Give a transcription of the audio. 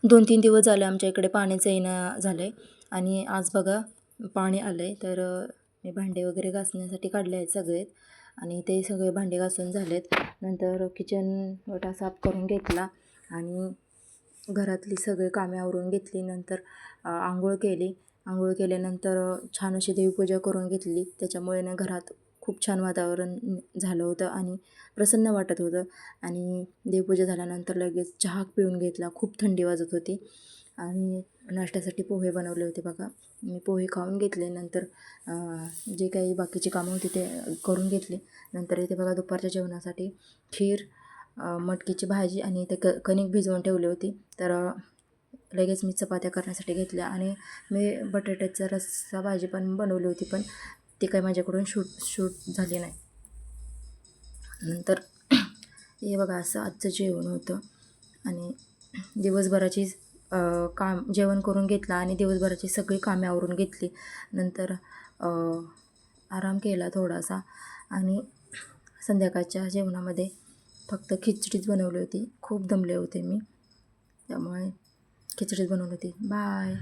2-3 दिवस झाले आमच्या इकडे पाण्याचं येणं झालं आहे आणि आज बघा पाणी आलं आहे. तर मी भांडे वगैरे घासण्यासाठी काढले आहेत सगळेच आणि ते सगळे भांडे घासून झालेत. नंतर किचन वटा साफ करून घेतला आणि घरातली सगळी कामे आवरून घेतली. नंतर आंघोळ केली. आंघोळ केल्यानंतर छान अशी देवपूजा करून घेतली. त्याच्यामुळे ना घरात खूप छान वातावरण झालं होतं आणि प्रसन्न वाटत होतं. आणि देवपूजा झाल्यानंतर लगेच चहा पिऊन घेतला. खूप थंडी वाजत होती आणि नाश्त्यासाठी पोहे बनवले होते बघा. मी पोहे खाऊन घेतले. नंतर जे काही बाकीची कामं होती ते करून घेतली. नंतर इथे बघा दुपारच्या जेवणासाठी खीर, मटकीची भाजी आणि ते कणिक भिजवून ठेवली होती. तर लगेच मी चपात्या करण्यासाठी घेतल्या आणि मी बटाट्याचा रस्सा भाजी पण बनवली होती, पण ती काही माझ्याकडून शूट झाली नाही. नंतर हे बघा असं आजचं जेवण होतं आणि दिवसभराची जेवण करून घेतलं आणि दिवसभराची सगळी कामे आवरून घेतली. नंतर आराम केला थोडासा आणि संध्याकाळच्या जेवणामध्ये फक्त खिचडीच बनवली होती. खूप दमले होते मी, त्यामुळे खिचडीच बनवली होती. बाय.